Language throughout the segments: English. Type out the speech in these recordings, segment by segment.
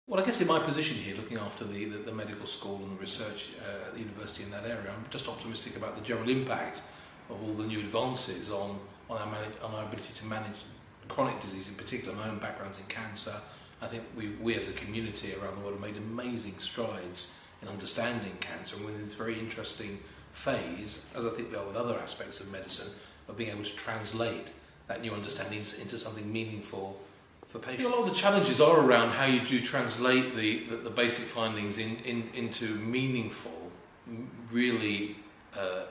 Well, I guess in my position here, looking after the medical school and the research at the university in that area, I'm just optimistic about the general impact of all the new advances on our ability to manage chronic disease in particular. My own background's in cancer. I think we as a community around the world have made amazing strides in understanding cancer, and we're in this very interesting phase, as I think we are with other aspects of medicine, of being able to translate that new understanding into something meaningful for patients. A lot of the challenges are around how you do translate the basic findings into meaningful, really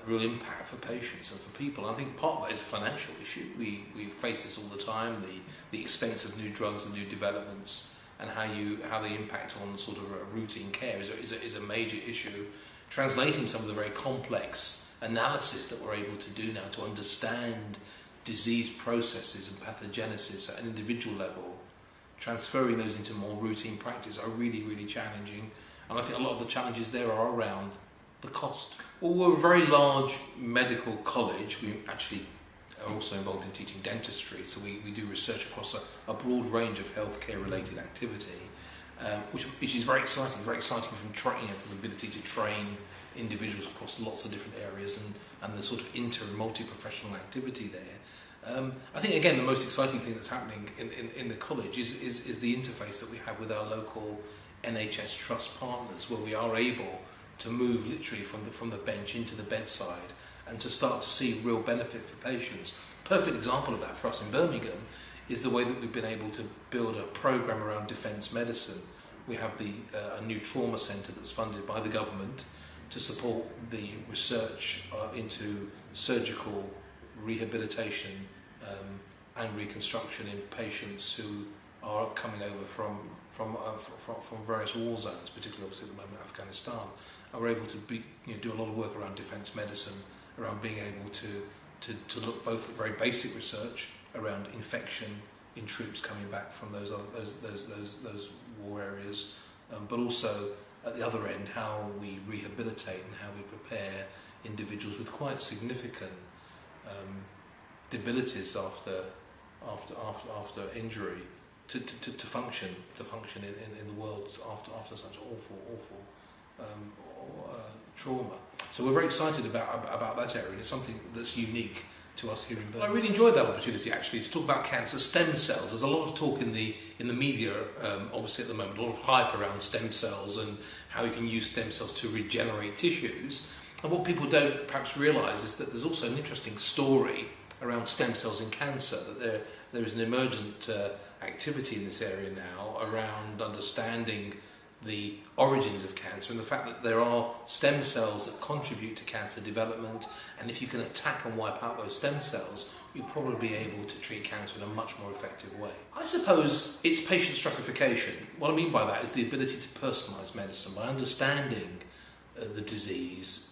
real impact for patients and for people. I think part of that is a financial issue. We face this all the time, the expense of new drugs and new developments, and how they impact on sort of routine care is a major issue. Translating some of the very complex analysis that we're able to do now to understand disease processes and pathogenesis at an individual level, transferring those into more routine practice are really, really challenging. And I think a lot of the challenges there are around the cost. Well, we're a very large medical college. We actually are also involved in teaching dentistry, so we do research across a broad range of healthcare related activity, which is very exciting from training, from the ability to train individuals across lots of different areas and the sort of inter and multi-professional activity there. I think again the most exciting thing that's happening in the college is the interface that we have with our local NHS trust partners, where we are able to move literally from the bench into the bedside and to start to see real benefit for patients. Perfect example of that for us in Birmingham is the way that we've been able to build a program around defence medicine. We have a new trauma centre that's funded by the government to support the research into surgical rehabilitation and reconstruction in patients who are coming over from various war zones, particularly obviously at the moment Afghanistan. And we're able to do a lot of work around defence medicine, around being able to look both at very basic research around infection in troops coming back from those war areas, but also at the other end how we rehabilitate and how we prepare individuals with quite significant debilities after injury to function in the world after such awful trauma. So we're very excited about that area, and it's something that's unique to us here in Birmingham. I really enjoyed that opportunity actually to talk about cancer stem cells. There's a lot of talk in the media, obviously at the moment, a lot of hype around stem cells and how you can use stem cells to regenerate tissues. And what people don't perhaps realise is that there's also an interesting story around stem cells in cancer, that there is an emergent activity in this area now around understanding the origins of cancer and the fact that there are stem cells that contribute to cancer development, and if you can attack and wipe out those stem cells, you'll probably be able to treat cancer in a much more effective way. I suppose it's patient stratification. What I mean by that is the ability to personalise medicine by understanding the disease,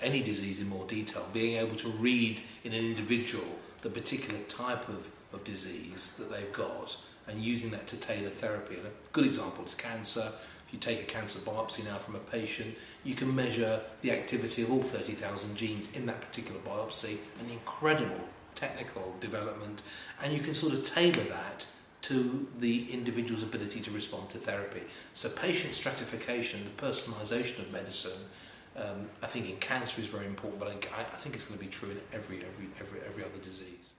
any disease in more detail, being able to read in an individual the particular type of disease that they've got and using that to tailor therapy. And a good example is cancer. If you take a cancer biopsy now from a patient, you can measure the activity of all 30,000 genes in that particular biopsy, an incredible technical development, and you can sort of tailor that to the individual's ability to respond to therapy. So patient stratification, the personalisation of medicine, I think in cancer is very important, but I think it's going to be true in every other disease.